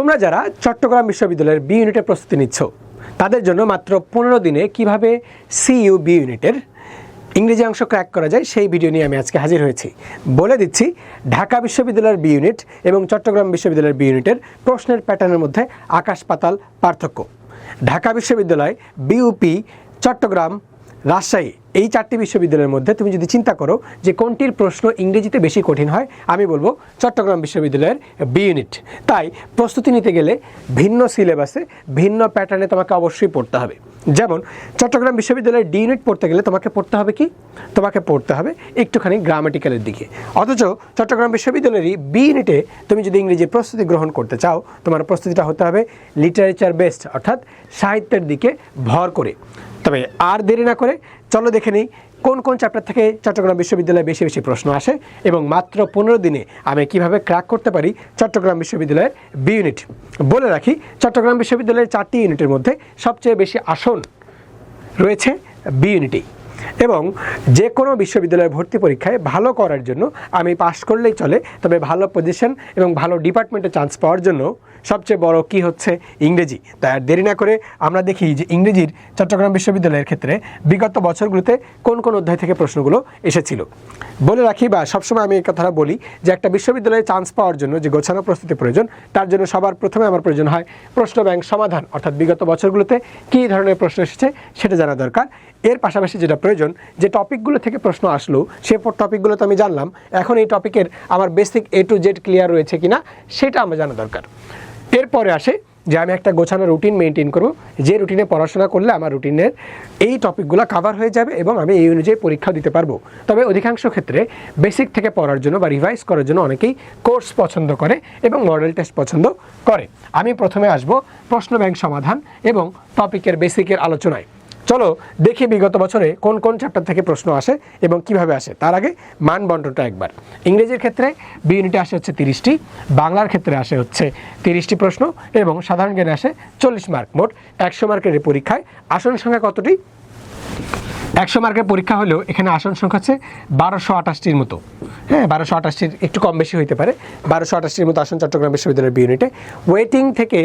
তোমরা যারা চট্টগ্রাম বিশ্ববিদ্যালয়ের বি ইউনিটের প্রস্তুতি নিচ্ছ তাদের জন্য মাত্র 15 দিনে কিভাবে সিইউ বি ইউনিটের ইংরেজি অংশ ক্র্যাক করা যায় সেই ভিডিও নিয়ে আমি আজকে হাজির হয়েছি। বলে দিচ্ছি, ঢাকা বিশ্ববিদ্যালয়ের বি ইউনিট এবং চট্টগ্রাম বিশ্ববিদ্যালয়ের বি ইউনিটের প্রশ্নের প্যাটার্নের মধ্যে আকাশ পাতাল পার্থক্য। ঢাকা বিশ্ববিদ্যালয়, বিইউপি, চট্টগ্রাম, রাজশাহী এই 4টি বিশ্ববিদ্যালয়ের মধ্যে তুমি যদি চিন্তা করো যে কোনটির প্রশ্ন ইংরেজিতে বেশি কঠিন হয়, আমি বলবো চট্টগ্রাম বিশ্ববিদ্যালয়ের বি ইউনিট। তাই প্রস্তুতি নিতে গেলে ভিন্ন সিলেবাসে ভিন্ন প্যাটার্নে তোমাকে অবশ্যই পড়তে হবে। যেমন চট্টগ্রাম বিশ্ববিদ্যালয়ের ডি ইউনিট পড়তে গেলে তোমাকে পড়তে হবে কি? তোমাকে পড়তে হবে একটুখানি গ্রামাটিক্যালের দিকে। অথচ চট্টগ্রাম বিশ্ববিদ্যালয়েরই বি ইউনিটে তুমি যদি ইংরেজির প্রস্তুতি গ্রহণ করতে চাও, তোমার প্রস্তুতিটা হতে হবে লিটারেচার বেসড, অর্থাৎ সাহিত্যের দিকে ভর করে। তবে আর দেরি না করে চলো দেখে নিই কোন কোন চ্যাপ্টার থেকে চট্টগ্রাম বিশ্ববিদ্যালয়ে বেশি বেশি প্রশ্ন আসে এবং মাত্র 15 দিনে আমি কিভাবে ক্র্যাক করতে পারি চট্টগ্রাম বিশ্ববিদ্যালয়ের বি ইউনিট। বলে রাখি, চট্টগ্রাম বিশ্ববিদ্যালয়ের 4টি ইউনিটের মধ্যে সবচেয়ে বেশি আসন রয়েছে বি ইউনিটেই। এবং যে কোনো বিশ্ববিদ্যালয়ের ভর্তি পরীক্ষায় ভালো করার জন্য আমি পাশ করলেই চলে, তবে ভালো পজিশন এবং ভালো ডিপার্টমেন্টে চান্স পাওয়ার জন্য সবচেয়ে বড় কি হচ্ছে ইংরেজি। তাই আর দেরি না করে আমরা দেখি যে ইংরেজির চট্টগ্রাম বিশ্ববিদ্যালয়ের ক্ষেত্রে বিগত বছরগুলোতে কোন কোন অধ্যায় থেকে প্রশ্নগুলো এসেছিল। বলে রাখি, বা সবসময় আমি এই কথাটা বলি যে একটা বিশ্ববিদ্যালয়ে চান্স পাওয়ার জন্য যে গোছানো প্রস্তুতি প্রয়োজন, তার জন্য সবার প্রথমে আমার প্রয়োজন হয় প্রশ্ন ব্যাংক সমাধান, অর্থাৎ বিগত বছরগুলোতে কী ধরনের প্রশ্ন এসেছে সেটা জানা দরকার। এর পাশাপাশি যেটা প্রয়োজন, যে টপিকগুলো থেকে প্রশ্ন আসলো সে টপিকগুলো তো আমি জানলাম, এখন এই টপিকের আমার basic A to Z clear রয়েছে কিনা সেটা আমার জানা দরকার। এরপরে আসে যে আমি একটা গোছানো রুটিন মেনটেন করব, যে রুটিনে পড়াশোনা করলে আমার রুটিনের এই টপিকগুলো কাভার হয়ে যাবে এবং আমি এই অনুযায়ী পরীক্ষা দিতে পারবো। তবে অধিকাংশ ক্ষেত্রে বেসিক থেকে পড়ার জন্য বা রিভাইজ করার জন্য অনেকেই কোর্স পছন্দ করে এবং মডেল টেস্ট পছন্দ করে। আমি প্রথমে আসব প্রশ্ন ব্যাংক সমাধান এবং টপিকের বেসিকের আলোচনায়। চলো দেখি বিগত বছরে কোন কোন চ্যাপ্টার থেকে প্রশ্ন আসে এবং কিভাবে আসে। তার আগে মান বন্টনটা একবার। ইংরেজির ক্ষেত্রে বি ইউনিটে আসে হচ্ছে 30টি, বাংলার ক্ষেত্রে আসে হচ্ছে 30টি প্রশ্ন এবং সাধারণ জ্ঞানে আসে 40 মার্ক। মোট 100 মার্কের পরীক্ষায় আসন সংখ্যা কতটি? 100 মার্কের পরীক্ষা হলেও এখানে আসন সংখ্যা হচ্ছে 1228টির মতো। হ্যাঁ, 1228টির একটু কম বেশি হইতে পারে। 1228টির মতো আসন চট্টগ্রাম বিশ্ববিদ্যালয়ের বি ইউনিটে। ওয়েটিং থেকে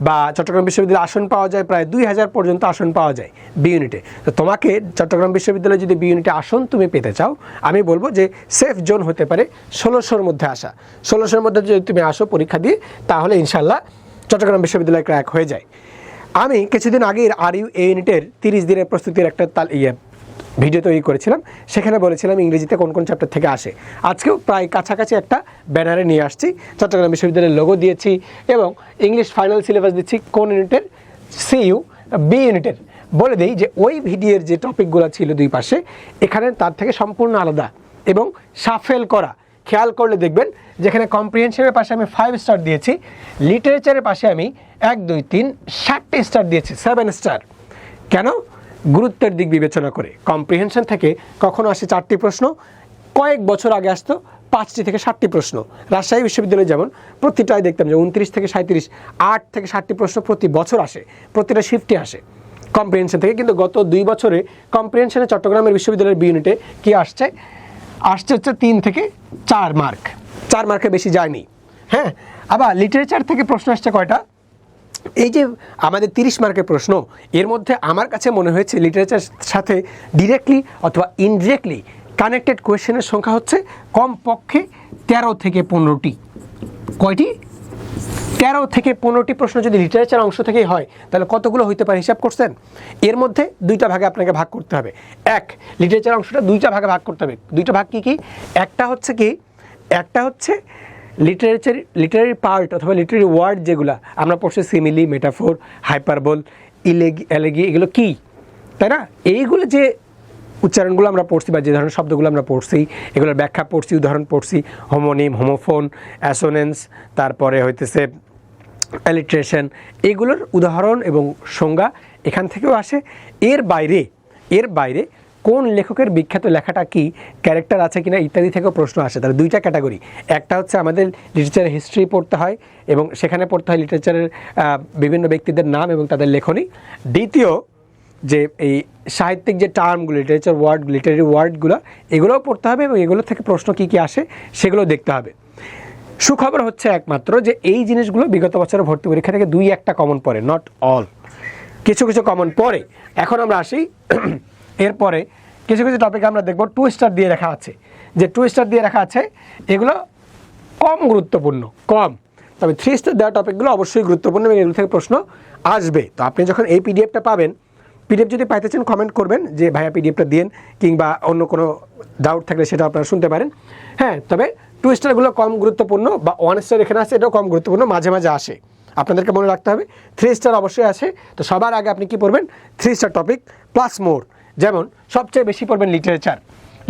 বা চট্টগ্রাম বিশ্ববিদ্যালয়ে আসন পাওয়া যায় প্রায় 2000 পর্যন্ত আসন পাওয়া যায় বি ইউনিটে। তো তোমাকে চট্টগ্রাম বিশ্ববিদ্যালয়ে যদি বি ইউনিটে আসন তুমি পেতে চাও, আমি বলবো যে সেফ জোন হতে পারে 1600-র মধ্যে আসা। 1600-র মধ্যে যদি তুমি আসো পরীক্ষা দিয়ে, তাহলে ইনশাল্লাহ চট্টগ্রাম বিশ্ববিদ্যালয় ক্র্যাক হয়ে যায়। আমি কিছুদিন আগের RU A ইউনিটের 30 দিনের প্রস্তুতির একটা ভিডিও তৈরি করেছিলাম, সেখানে বলেছিলাম ইংরেজিতে কোন কোন চ্যাপ্টার থেকে আসে। আজকেও প্রায় কাছাকাছি একটা ব্যানারে নিয়ে আসছি, চট্টগ্রাম বিশ্ববিদ্যালয়ের লোগো দিয়েছি এবং ইংলিশ ফাইনাল সিলেবাস দিচ্ছি কোন ইউনিটের, সিইউ বি ইউনিটের। বলে দিই যে ওই ভিডিওর যে টপিকগুলো ছিল দুই পাশে, এখানে তার থেকে সম্পূর্ণ আলাদা এবং সাফেল করা। খেয়াল করলে দেখবেন যেখানে কম্প্রিহেনশনের পাশে আমি 5 স্টার দিয়েছি, লিটারেচারের পাশে আমি 1, 2, 3, 7টি স্টার দিয়েছি, 7 স্টার। কেন? গুরুত্বের দিক বিবেচনা করে। কম্প্রিহেনশন থেকে কখনো আসে 4টি প্রশ্ন, কয়েক বছর আগে আসতো 5টি থেকে 7টি প্রশ্ন। রাজশাহী বিশ্ববিদ্যালয়ে যেমন প্রতিটাই দেখতাম যে 29 থেকে 37, 8 থেকে 7টি প্রশ্ন প্রতি বছর আসে, প্রতিটা শিফটে আসে কম্প্রিহেনশন থেকে। কিন্তু গত 2 বছরে কম্প্রিহেনশনে চট্টগ্রামের বিশ্ববিদ্যালয়ের বি ইউনিটে কি আসছে হচ্ছে 3 থেকে 4 মার্ক, 4 মার্কের বেশি যায়নি। হ্যাঁ, আবার লিটারেচার থেকে প্রশ্ন আসছে কয়টা? এই যে আমাদের 30 মার্কের প্রশ্ন, এর মধ্যে আমার কাছে মনে হয়েছে লিটারেচার সাথে ডিরেক্টলি অথবা ইনডিরেক্টলি কানেক্টেড কোয়েশ্চেনের সংখ্যা হচ্ছে কমপক্ষে 13 থেকে 15টি। কয়টি? 13 থেকে 15টি প্রশ্ন যদি লিটারেচার অংশ থেকেই হয়, তাহলে কতগুলো হইতে পারে হিসাব করছেন? এর মধ্যে 2টা ভাগে আপনাকে ভাগ করতে হবে। লিটারেচার অংশটা 2টা ভাগে ভাগ করতে হবে। 2টা ভাগ কি কি? একটা হচ্ছে লিটারারি পার্ট অথবা লিটারারি ওয়ার্ড, যেগুলো আমরা পড়ছি সিমিলি, মেটাফোর, হাইপারবোল, এলেগি, এগুলো কি, তাই না? এইগুলো যে উচ্চারণগুলো আমরা পড়ছি বা যে ধরনের শব্দগুলো আমরা পড়ছি, এগুলোর ব্যাখ্যা পড়ছি, উদাহরণ পড়ছি, হোমোনিম, হোমোফোন, অ্যাসোনেন্স, তারপরে হইতেছে অ্যালিট্রেশন, এগুলোর উদাহরণ এবং সংজ্ঞা এখান থেকেও আসে। এর বাইরে কোন লেখকের বিখ্যাত লেখাটা কি, ক্যারেক্টার আছে কিনা ইত্যাদি থেকেও প্রশ্ন আসে। তাহলে 2টা ক্যাটাগরি। একটা হচ্ছে আমাদের লিটারেচারের হিস্ট্রি পড়তে হয় এবং সেখানে পড়তে হয় লিটারেচারের বিভিন্ন ব্যক্তিদের নাম এবং তাদের লেখনী। দ্বিতীয় যে এই সাহিত্যিক যে টার্মগুলো, লিটারারি ওয়ার্ডগুলো, এগুলোও পড়তে হবে এবং এগুলো থেকে প্রশ্ন কী কী আসে সেগুলো দেখতে হবে। সুখবর হচ্ছে একমাত্র যে এই জিনিসগুলো বিগত বছরের ভর্তি পরীক্ষা থেকে 2-1টা কমন পড়ে, নট অল, কিছু কিছু কমন পড়ে। এখন আমরা আসি এরপরে কিছু কিছু টপিক আমরা দেখব 2 স্টার দিয়ে রাখা আছে, যে 2 স্টার দিয়ে রাখা আছে এগুলো কম গুরুত্বপূর্ণ, কম, তবে 3 স্টার দেওয়া টপিকগুলো অবশ্যই গুরুত্বপূর্ণ এবং এগুলো থেকে প্রশ্ন আসবে। তো আপনি যখন এই পিডিএফটা পাবেন, পিডিএফ যদি পাইতে চান কমেন্ট করবেন যে ভাইয়া পিডিএফটা দিন, কিংবা অন্য কোনো ডাউট থাকলে সেটা আপনারা শুনতে পারেন। হ্যাঁ, তবে 2 স্টারগুলো কম গুরুত্বপূর্ণ, বা 1 স্টার এখানে আছে, এটাও কম গুরুত্বপূর্ণ, মাঝে মাঝে আসে, আপনাদেরকে মনে রাখতে হবে। 3 স্টার অবশ্যই আছে। তো সবার আগে আপনি কি পড়বেন? 3 স্টার টপিক প্লাস মোর। যেমন সবচেয়ে বেশি পড়বেন লিটারেচার।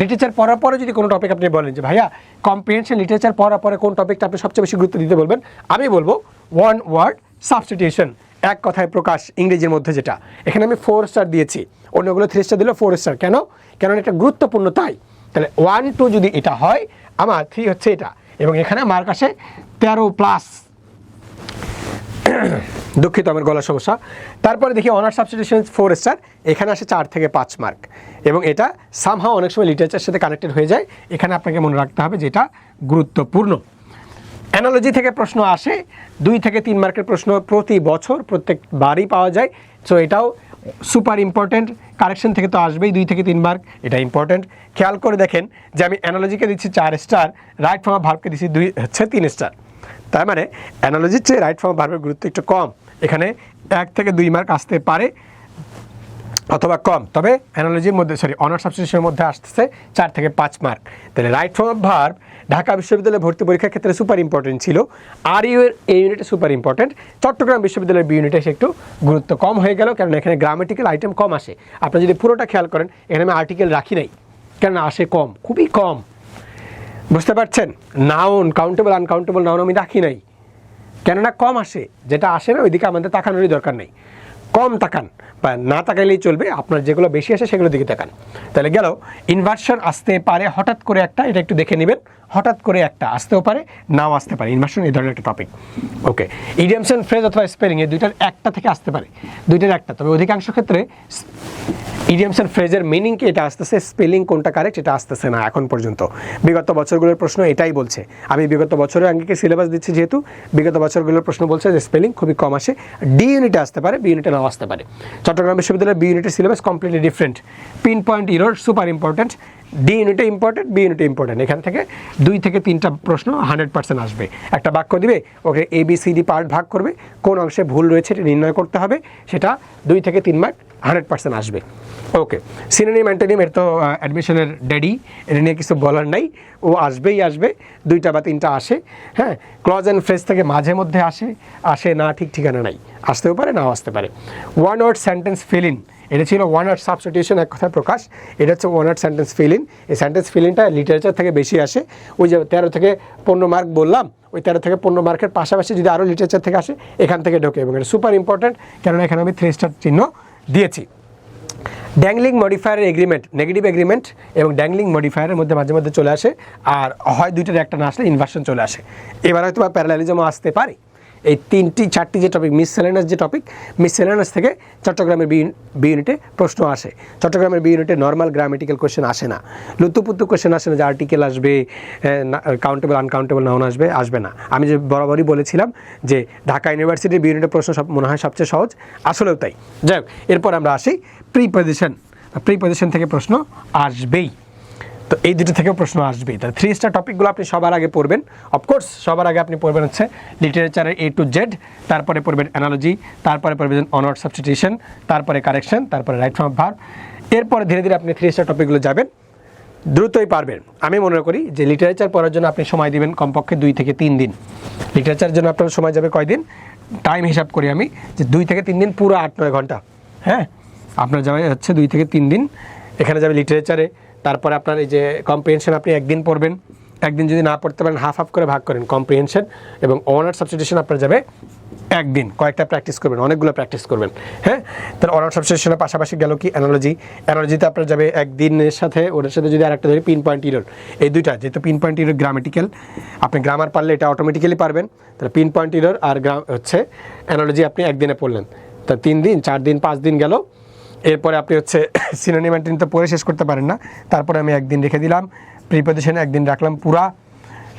লিটারেচার পড়ার পরে যদি কোনো টপিক আপনি বলেন যে ভাইয়া কম্প্রিহেনশন লিটারেচার পড়ার পরে কোন টপিকটা আপনি সবচেয়ে বেশি গুরুত্ব দিতে বলবেন, আমি বলবো 1 ওয়ার্ড সাবস্টিটিউশন, এক কথায় প্রকাশ, ইংরেজির মধ্যে যেটা। এখানে আমি 4 স্টার দিয়েছি, অন্যগুলো 3 স্টার দিলে 4 স্টার। কেন? কারণ এটা গুরুত্বপূর্ণ তাই। তাহলে 1, 2 যদি এটা হয়, আমার 3 হচ্ছে এটা, এবং এখানে মার্ক আসে 13+। দুঃখিত, আমার গলার সমস্যা। তারপরে দেখি অনার্স সাবস্টিটিউশন 4 স্টার, এখানে আসে 4 থেকে 5 মার্ক, এবং এটা সামহাও অনেক সময় লিটারেচারের সাথে কানেক্টেড হয়ে যায়। এখানে আপনাকে মনে রাখতে হবে যে এটা গুরুত্বপূর্ণ। অ্যানালজি থেকে প্রশ্ন আসে, 2 থেকে 3 মার্কের প্রশ্ন প্রতি বছর প্রত্যেকবারই পাওয়া যায়। সো এটাও সুপার ইম্পর্টেন্ট। কারেকশন থেকে তো আসবেই 2 থেকে 3 মার্ক, এটা ইম্পর্টেন্ট। খেয়াল করে দেখেন যে আমি অ্যানালজিকে দিচ্ছি 4 স্টার, রাইট ফর্ম অফ ভার্বকে দিচ্ছি 3 স্টার। তার মানে অ্যানালজির চেয়ে রাইট ফর্ম অফ ভার্বের গুরুত্ব একটু কম। এখানে 1 থেকে 2 মার্ক আসতে পারে অথবা কম, তবে অ্যানালজির মধ্যে অনার্স সাবস্টিটিউশনের মধ্যে আসতেছে 4 থেকে 5 মার্ক। তাহলে right form of verb Dhaka বিশ্ববিদ্যালয়ে ভর্তি পরীক্ষার ক্ষেত্রে সুপার ইম্পর্টেন্ট ছিল। আর ইউ এর এই ইউনিটে সুপার ইম্পর্টেন্ট। চট্টগ্রাম বিশ্ববিদ্যালয়ের বি ইউনিটে একটু গুরুত্ব কম হয়ে গেল, কারণ এখানে গ্রামেটিক্যাল আইটেম কম আসে। আপনি যদি পুরোটা খেয়াল করেন, এখানে আমি আর্টিকেল রাখি নাই, কেন আসে কম, খুবই কম। বুঝতে পারছেন? নাউন, কাউন্টেবল, আনকাউন্টেবল নাউন আমি রাখি নাই, কেননা কম আসে। যেটা আসে না ওইদিকে আমাদের তাকানোরই দরকার নেই, কম তাকান, বা না তাকাইলেই চলবে। আপনার যেগুলো বেশি আসে সেগুলোর দিকে তাকান। তাহলে গেল ইনভার্সন আসতে পারে হঠাৎ করে একটা, এটা একটু দেখে নেবেন। হঠাৎ করে একটা আসতেও পারে, নাও আসতে পারে। ইনভার্সন এই ধরনের একটা topic. Okay, idioms and phrase অথবা স্পেলিং এই দুইটার একটা থেকে আসতে পারে, দুইটার একটা। তবে অধিকাংশ ক্ষেত্রে ইডিয়মস এন্ড ফ্রেজের মিনিংকে এটা আসতেছে, স্পেলিং কোনটা কারেক্ট এটা আসতেছে না এখন পর্যন্ত। বিগত বছরগুলোর প্রশ্ন এটাই বলছে। আমি বিগত বছরের আঙ্গিকে সিলেবাস দিচ্ছি, যেহেতু বিগত বছরগুলোর প্রশ্ন বলছে যে স্পেলিং খুবই কম আসে। ডি ইউনিটে আসতে পারে, বি ইউনিটে নাও আসতে পারে। চট্টগ্রাম বিশ্ববিদ্যালয়ের বি ইউনিটের syllabus completely different. Pin point error super important, D ইউনিটে ইম্পর্টেন্ট, বি ইউনিটে ইম্পর্টেন্ট। এখান থেকে 2 থেকে 3টা প্রশ্ন 100% আসবে। একটা বাক্য দিবে, ওকে ABCD পার্ট ভাগ করবে, কোন অংশে ভুল রয়েছে এটা নির্ণয় করতে হবে, সেটা 2 থেকে 3 মার্ক 100% আসবে। ওকে, সিনোনিম অ্যান্টোনিম এর তো অ্যাডমিশনের ড্যাডি, এটা নিয়ে কিছু বলার নাই, ও আসবেই আসবে, 2টা বা 3টা আসে। হ্যাঁ, ক্লজ অ্যান্ড ফ্রেজ থেকে মাঝে মধ্যে আসে না, ঠিক ঠিকানা নাই, আসতেও পারে নাও আসতে পারে। One word sentence fill in, এটা ছিল 1 ওয়ার্ড সাবস্টিটিউশন, এক কথায় প্রকাশ। এটা হচ্ছে 1 ওয়ার্ড সেন্টেন্স ফিল ইন। এই সেন্টেন্স ফিল ইনটা লিটারেচার থেকে বেশি আসে। ওই যে 13 থেকে 15 মার্ক বললাম, ওই 13 থেকে 15 মার্কের পাশাপাশি যদি আরও লিটারেচার থেকে আসে, এখান থেকে ঢোকে, এবং এটা সুপার ইম্পর্টেন্ট, কেননা এখানে আমি 3 স্টার চিহ্ন দিয়েছি। ড্যাংলিং মডিফায়ারের এগ্রিমেন্ট, নেগেটিভ এগ্রিমেন্ট এবং ড্যাংলিং মডিফায়ারের মধ্যে মাঝে মধ্যে চলে আসে, আর হয় দুইটার একটা না আসলে ইনভার্সন চলে আসে। এবার হয়তো বা প্যারালালিজমও আসতে পারে। এই 3-4টি যে টপিক, মিসসেলেনাস যে টপিক, মিসসেলেনাস থেকে চট্টগ্রামের বি ইউনিটে প্রশ্ন আসে। চট্টগ্রামের বি ইউনিটে নর্মাল গ্রামেটিক্যাল কোয়েশ্চেন আসে না, লুতুপুতু কোয়েশ্চেন আসে না, যে আর্টিকেল আসবে, কাউন্টেবল আনকাউন্টেবল নাউন আসবে না। আমি যে বরাবরই বলেছিলাম যে ঢাকা ইউনিভার্সিটির বি ইউনিটের প্রশ্ন মনে হয় সবচেয়ে সহজ, আসলেও তাই। যাই হোক, এরপর আমরা আসি প্রিপজিশন থেকে প্রশ্ন আসবেই। তো এই দুটো থেকেও প্রশ্ন আসবেই। তাহলে 3 স্টার টপিকগুলো আপনি সবার আগে পড়বেন। অফকোর্স সবার আগে আপনি পড়বেন হচ্ছে লিটারেচারের A to Z, তারপরে পড়বেন অ্যানালজি, তারপরে পড়বেন অনার্স সাবস্টিটিউশন, তারপরে কারেকশন, তারপরে রাইট ফর্ম অফ ভার্ব। এরপরে ধীরে ধীরে আপনি 3 স্টার টপিকগুলো যাবেন, দ্রুতই পারবেন। আমি মনে করি যে লিটারেচার পড়ার জন্য আপনি সময় দিবেন কমপক্ষে 2 থেকে 3 দিন। লিটারেচারের জন্য আপনার সময় যাবে কয়দিন, টাইম হিসাব করি আমি, যে 2 থেকে 3 দিন, পুরো 8-9 ঘন্টা। হ্যাঁ, আপনার যাবে হচ্ছে 2 থেকে 3 দিন, এখানে যাবে লিটারেচারে। তারপরে আপনার এই যে কম্প্রিহেনশন আপনি একদিন পড়বেন, একদিন যদি না পড়তে পারেন হাফ করে ভাগ করেন কম্প্রিহেনশন, এবং অনার্স সাবস্টিটিউশন আপনার যাবে একদিন, কয়েকটা প্র্যাকটিস করবেন, অনেকগুলো প্র্যাকটিস করবেন। হ্যাঁ, তাহলে অনার্স সাবস্টিটিউশনের পাশাপাশি গেল কি অ্যানালজিতে আপনার যাবে একদিনের সাথে, ওটার সাথে যদি আরেকটা ধরি পিন পয়েন্ট ইরর, এই দুইটা, যেহেতু পিন পয়েন্ট ইরর গ্রামেটিক্যাল, আপনি গ্রামার পারলে এটা অটোমেটিক্যালি পারবেন। তাহলে পিন পয়েন্ট ইরর আর হচ্ছে অ্যানালজি আপনি একদিনে পড়লেন, তা 3 দিন, 4 দিন, 5 দিন গেল। এরপরে আপনি হচ্ছে সিনোনিম অ্যান্টোনিম তো পড়ে শেষ করতে পারেন না, তারপরে আমি একদিন রেখে দিলাম। প্রিপজিশনে একদিন রাখলাম পুরা,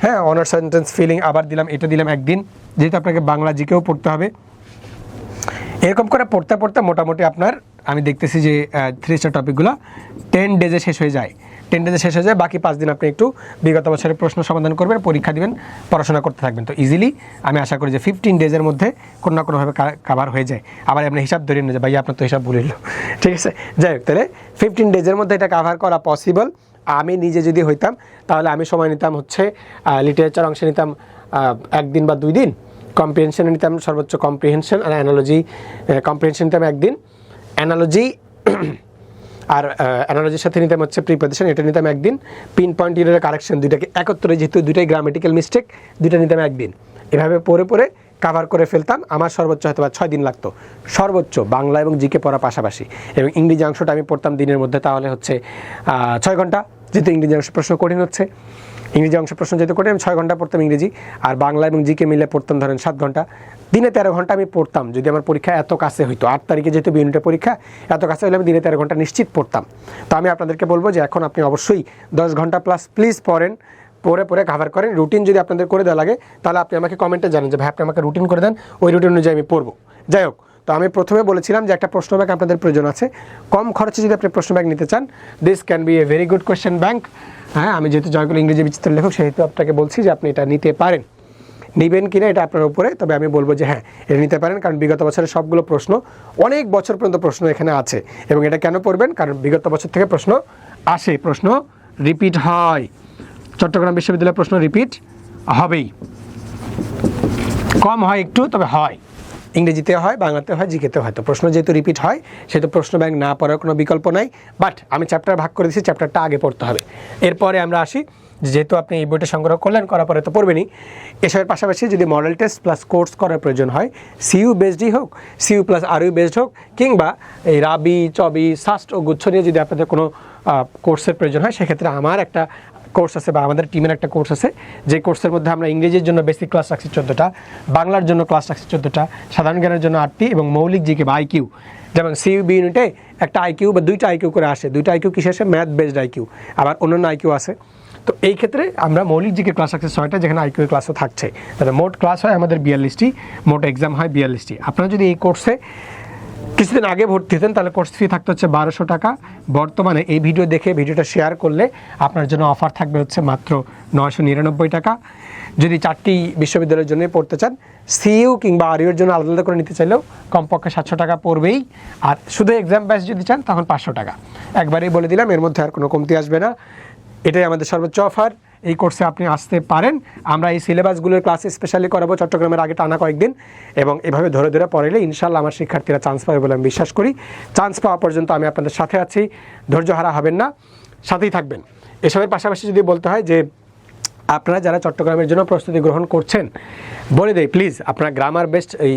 হ্যাঁ, অনার সেন্টেন্স ফিলিং আবার দিলাম, এটা দিলাম একদিন, যেহেতু আপনাকে বাংলা জিকেও পড়তে হবে। এরকম করে পড়তে পড়তে মোটামুটি আপনার আমি দেখতেছি যে 3 স্টার টপিকগুলো 10 ডেজে শেষ হয়ে যায়। 10 ডেজে শেষ হয়ে যায়, বাকি 5 দিন আপনি একটু বিগত বছরের প্রশ্ন সমাধান করবেন, পরীক্ষা দিবেন, পড়াশোনা করতে থাকবেন। তো ইজিলি আমি আশা করি যে 15 ডেজের মধ্যে কোনো না কোনোভাবে কাভার হয়ে যায়। আবার আপনি হিসাব ধরে নিয়ে যায়, ভাই আপনার তো হিসাব ভুলে এলো, ঠিক আছে। যাই হোক, তাহলে 15 ডেজের মধ্যে এটা কাভার করা পসিবল। আমি নিজে যদি হইতাম তাহলে আমি সময় নিতাম হচ্ছে লিটারেচার অংশে নিতাম 1 দিন বা 2 দিন, কম্প্রিহেনশনে নিতাম সর্বোচ্চ কম্প্রিহেনশন আর অ্যানালজি, কম্প্রিহেনশন নিতাম 1 দিন, অ্যানালজি আর অ্যানালজির সাথে নিতাম হচ্ছে প্রিপোজিশন, এটা নিতাম 1 দিন, পিন পয়েন্ট ইউরের কারেকশন দুইটাকে একত্রে, যেহেতু দুইটাই গ্রামেটিক্যাল মিস্টেক, দুইটা নিতাম 1 দিন। এভাবে পড়ে পড়ে কাভার করে ফেলতাম। আমার সর্বোচ্চ হয়তো 6 দিন লাগতো, সর্বোচ্চ বাংলা এবং জিকে পড়া পাশাপাশি। এবং ইংরেজি অংশটা আমি পড়তাম দিনের মধ্যে, তাহলে হচ্ছে 6 ঘন্টা, যেহেতু ইংরেজি অংশ প্রশ্ন কঠিন হচ্ছে, ইংরেজি অংশ প্রশ্ন যেহেতু কঠিন, আমি 6 ঘন্টা পড়তাম ইংরেজি, আর বাংলা এবং জিকে মিলে পড়তাম ধরেন 7 ঘন্টা, দিনে 13 ঘন্টা আমি পড়তাম। যদি আমার পরীক্ষা এত কাছে হইতো, 8 তারিখে যেহেতু ইউনিটের পরীক্ষা, এত কাছে হলে আমি দিনে 13 ঘন্টা নিশ্চিত পড়তাম। তো আমি আপনাদেরকে বলবো যে এখন আপনি অবশ্যই 10 ঘন্টা প্লাস প্লিজ পড়েন, পড়ে কাভার করেন। রুটিন যদি আপনাদের করে দেওয়া লাগে তাহলে আপনি আমাকে কমেন্টে জানান যে ভাই আপনি আমাকে রুটিন করে দেন, ওই রুটিন অনুযায়ী আমি পড়বো। যাই হোক, তো আমি প্রথমে বলেছিলাম যে একটা প্রশ্ন ব্যাংক আপনাদের প্রয়োজন আছে। কম খরচে যদি আপনি প্রশ্ন ব্যাংক নিতে চান, this can B a very good question bank. হ্যাঁ, আমি যেহেতু জয়গুলো ইংরেজি বিচিত্র লেখক, সেহেতু আপনাকে বলছি যে আপনি এটা নিতে পারেন। নেবেন কিনা এটা আপনার উপরে, তবে আমি বলবো যে হ্যাঁ, এটা নিতে পারেন, কারণ বিগত বছরের সবগুলো প্রশ্ন, অনেক বছর পর্যন্ত প্রশ্ন এখানে আছে। এবং এটা কেন পড়বেন, কারণ বিগত বছর থেকে প্রশ্ন আসে, প্রশ্ন রিপিট হয়। চট্টগ্রাম বিশ্ববিদ্যালয়ের প্রশ্ন রিপিট হবেই, কম হয় একটু, তবে হয়। ইংরেজিতে হয়, বাংলাতে হয়, জিকেতে হয়। তো প্রশ্ন যেহেতু রিপিট হয়, সেহেতু প্রশ্ন ব্যাংক না পড়ার কোনো বিকল্প নাই। বাট আমি চ্যাপ্টার ভাগ করে দিচ্ছি, চ্যাপ্টারটা আগে পড়তে হবে। এরপরে আমরা আসি, যেহেতু আপনি এই বইটা সংগ্রহ করলেন, করার পরে তো পড়বেনই, এসবের পাশাপাশি যদি মডেল টেস্ট প্লাস কোর্স করার প্রয়োজন হয়, সিইউ বেসডই হোক, সিইউ প্লাস আরইউ বেসড হোক, কিংবা এই রাবি, চবি, সাস্ট ও গুচ্ছ নিয়ে যদি আপনাদের কোনো কোর্সের প্রয়োজন হয়, সেক্ষেত্রে আমার একটা কোর্স আছে বা আমাদের টিমের একটা কোর্স আছে, যে কোর্সের মধ্যে আমরা ইংরেজির জন্য বেসিক ক্লাস রাখছি 14টা, বাংলার জন্য ক্লাস রাখছি 14টা, সাধারণ জ্ঞানের জন্য 8টি, এবং মৌলিক জিকে বা আইকিউ, যেমন সিইউবি ইউনিটে একটা আইকিউ বা 2টা আইকিউ করে আসে, 2টা আইকিউ কিসে আসে, ম্যাথ বেসড আইকিউ, আবার অন্যান্য আইকিউ আছে। তো এই ক্ষেত্রে আমরা মৌলিক জিকে ক্লাস রাখছি 6টা, যেখানে আইকিউ ক্লাসও থাকছে। তাহলে মোট ক্লাস হয় আমাদের 42টি, মোট এক্সাম হয় 42টি। আপনারা যদি এই কোর্সে কিছুদিন আগে ভর্তি হতেন, তাহলে কোর্স ফি থাকতে হচ্ছে 1200 টাকা। বর্তমানে এই ভিডিও দেখে ভিডিওটা শেয়ার করলে আপনার জন্য অফার থাকবে হচ্ছে মাত্র 999 টাকা। যদি 4টি বিশ্ববিদ্যালয়ের জন্য পড়তে চান, সিইউ কিংবা আরইউর জন্য আলাদা আলাদা করে নিতে চাইলেও কমপক্ষে 700 টাকা পড়বেই। আর শুধু এক্সাম ব্যাচ যদি চান, তখন 500 টাকা। একবারেই বলে দিলাম, এর মধ্যে আর কোনো কমতি আসবে না। এটাই আমাদের সর্বোচ্চ অফার। এই কোর্সে আপনি আসতে পারেন। আমরা এই সিলেবাসগুলোর ক্লাস স্পেশালি করাবো চট্টগ্রামের আগে টানা কয়েকদিন, এবং এভাবে ধরে ধরে পড়াইলে ইনশাল্লাহ আমার শিক্ষার্থীরা চান্স পাবে বলে আমি বিশ্বাস করি। চান্স পাওয়া পর্যন্ত আমি আপনাদের সাথে আছি, ধৈর্য হারা হবেন না, সাথেই থাকবেন। এসবের পাশাপাশি যদি বলতে হয় যে আপনারা যারা চট্টগ্রামের জন্য প্রস্তুতি গ্রহণ করছেন, বলে দেই প্লিজ আপনারা গ্রামার বেসড এই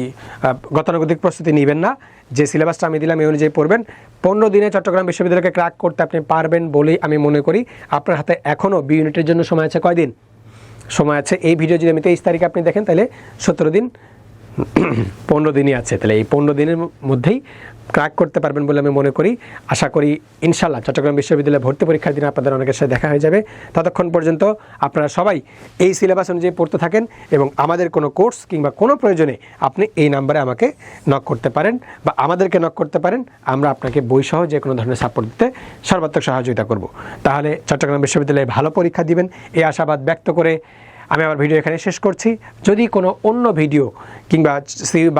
গতানুগতিক প্রস্তুতি নেবেন না। যে সিলেবাসটা আমি দিলাম এই অনুযায়ী পড়বেন। 15 দিনে চট্টগ্রাম বিশ্ববিদ্যালয়কে ক্র্যাক করতে আপনি পারবেন বলেই আমি মনে করি। আপনার হাতে এখনও বি ইউনিটের জন্য সময় আছে কয়দিন? সময় আছে, এই ভিডিও যদি আমি 23 তারিখে আপনি দেখেন, তাহলে 17 দিন, 15 দিনই আছে। তাহলে এই 15 দিনের মধ্যেই ক্র্যাক করতে পারবেন বলে আমি মনে করি। আশা করি ইনশাল্লাহ চট্টগ্রাম বিশ্ববিদ্যালয়ে ভর্তি পরীক্ষার দিনে আপনাদের অনেকের সাথে দেখা হয়ে যাবে। ততক্ষণ পর্যন্ত আপনারা সবাই এই সিলেবাস অনুযায়ী পড়তে থাকেন, এবং আমাদের কোনো কোর্স কিংবা কোনো প্রয়োজনে আপনি এই নাম্বারে আমাকে নক করতে পারেন বা আমাদেরকে নক করতে পারেন। আমরা আপনাকে বইসহ যে কোনো ধরনের সাপোর্ট দিতে সর্বাত্মক সহযোগিতা করব। তাহলে চট্টগ্রাম বিশ্ববিদ্যালয়ে ভালো পরীক্ষা দিবেন, এই আশাবাদ ব্যক্ত করে আমি আমার ভিডিও এখানে শেষ করছি। যদি কোনো অন্য ভিডিও কিংবা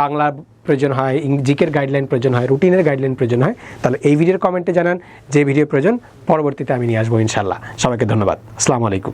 বাংলা প্রয়োজন হয়, জিকের গাইডলাইন প্রয়োজন হয়, রুটিনের গাইডলাইন প্রয়োজন হয়, তাহলে এই ভিডিওর কমেন্টে জানান যে ভিডিও প্রয়োজন, পরবর্তীতে আমি নিয়ে আসবো ইনশাল্লাহ। সবাইকে ধন্যবাদ। আসসালামু আলাইকুম।